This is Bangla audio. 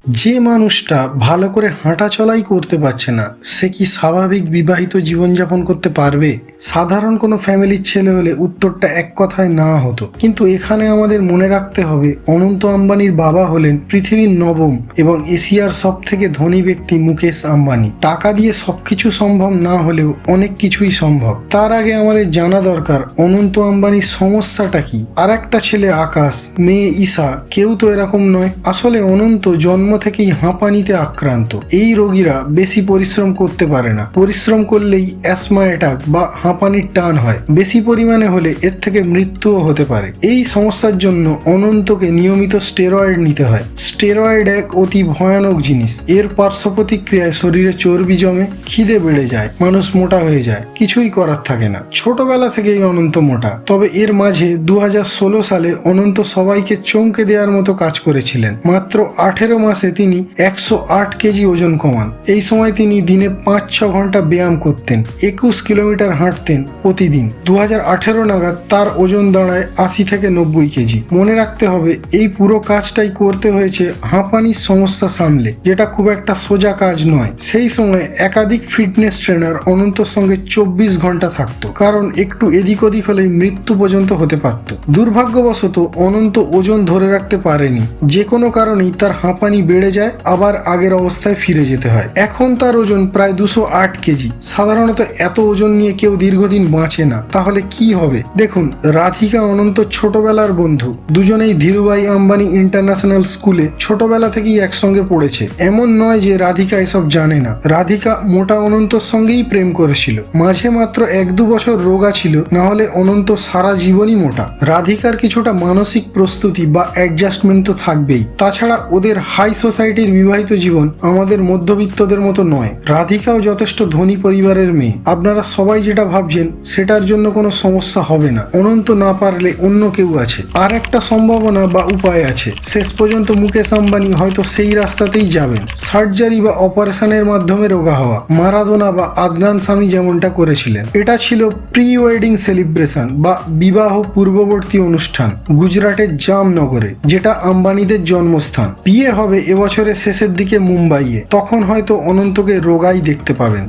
যে মানুষটা ভালো করে হাঁটা চলাই করতে পারছে না, সে কি স্বাভাবিক বিবাহিত জীবনযাপন করতে পারবে? সাধারণ কোনো ফ্যামিলির ছেলে হলে উত্তরটা এক কথায় না হতো। কিন্তু এখানে আমাদের মনে রাখতে হবে, অনন্ত আম্বানির বাবা হলেন পৃথিবীর নবম এবং এশিয়ার সব থেকে ধনী ব্যক্তি মুকেশ আম্বানি। টাকা দিয়ে সবকিছু সম্ভব না হলেও অনেক কিছুই সম্ভব। তার আগে আমাদের জানা দরকার অনন্ত আম্বানির সমস্যাটা কি। আর একটা ছেলে আকাশ, মেয়ে ঈশা, কেউ তো এরকম নয়। আসলে অনন্ত জন্ম থেকেই হাঁপানিতে আক্রান্ত। এই রোগীরা বেশি পরিশ্রম করতে পারে না, পরিশ্রম করলেই অ্যাসমা অ্যাটাক বা হাঁপানির টান হয়। বেশি পরিমাণে হলে এর থেকে মৃত্যুও হতে পারে। এই সমস্যার জন্য অনন্তকে নিয়মিত স্টেরয়েড নিতে হয়। স্টেরয়েড এক অতি ভয়ানক জিনিস। এর পার্শ্ব প্রতিক্রিয়ায় শরীরে চর্বি জমে, খিদে বেড়ে যায়, মানুষ মোটা হয়ে যায়, কিছুই করার থাকে না। ছোটবেলা থেকেই অনন্ত মোটা। তবে এর মাঝে 2016 সালে অনন্ত সবাইকে চমকে দেওয়ার মতো কাজ করেছিলেন। মাত্র 18 মাসে তিনি 108 কেজি ওজন কমান। এই সময় তিনি দিনে 5-6 ঘন্টা ব্যায়াম করতেন, 21 কিলোমিটার হাঁটতেন প্রতিদিন। 2018 নাগাদ তার ওজন দাঁড়ায় 80 থেকে 90 কেজি। মনে রাখতে হবে, এই পুরো কাজটাই করতে হয়েছে হাঁপানির সমস্যা সামলে, যেটা খুব একটা সোজা কাজ নয়। সেই সময় একাধিক ফিটনেস ট্রেনার অনন্তর সঙ্গে 24 ঘন্টা থাকতো, কারণ একটু এদিক ওদিক হলেই মৃত্যু পর্যন্ত হতে পারত। দুর্ভাগ্যবশত অনন্ত ওজন ধরে রাখতে পারেনি। যে কোনো কারণেই তার হাঁপানি বেড়ে যায়, আবার আগের অবস্থায় ফিরে যেতে হয়। এখন তার ওজন প্রায় 208 কেজি। সাধারণত এত ওজন নিয়ে কেউ দীর্ঘদিন বাঁচে না। তাহলে কি হবে? দেখুন, রাধিকা অনন্ত ছোটবেলার বন্ধু। দুজনেই ধীরুভাই আম্বানি ইন্টারন্যাশনাল স্কুলে ছোটবেলা থেকেই একসঙ্গে পড়েছে। এমন নয় যে রাধিকা এসব জানে না। রাধিকা মোটা অনন্তর সঙ্গেই প্রেম করেছিল। মাঝে মাত্র 1-2 বছর রোগা ছিল, না হলে অনন্ত সারা জীবনই মোটা। রাধিকার কিছুটা মানসিক প্রস্তুতি বা অ্যাডজাস্টমেন্ট তো থাকবেই। তাছাড়া ওদের হাই সোসাইটির বিবাহিত জীবন আমাদের মধ্যবিত্তদের মতো নয়। রাধিকাও যথেষ্ট ধনী পরিবারের মেয়ে। আপনারা সবাই যেটা ভাবছেন সেটার জন্য কোনো সমস্যা হবে না। অনন্ত না পারলে অন্য কেউ আছে। আর একটা সম্ভাবনা বা উপায় আছে। শেষ পর্যন্ত মুকেশ আম্বানি হয়তো সেই রাস্তাতেই যাবেন, সার্জারি বা অপারেশনের মাধ্যমে রোগা হওয়া। মারাদোনা বা আদনান সামি যেমনটা করেছিলেন। এটা ছিল প্রি ওয়েডিং সেলিব্রেশন বা বিবাহ পূর্ববর্তী অনুষ্ঠান গুজরাটের জামনগরে, যেটা আম্বানিদের জন্মস্থান। বিয়ে হবে এবছরের শেষের দিকে মুম্বাইয়ে। তখন হয়তো অনন্তকে রোগাই দেখতে পাবেন।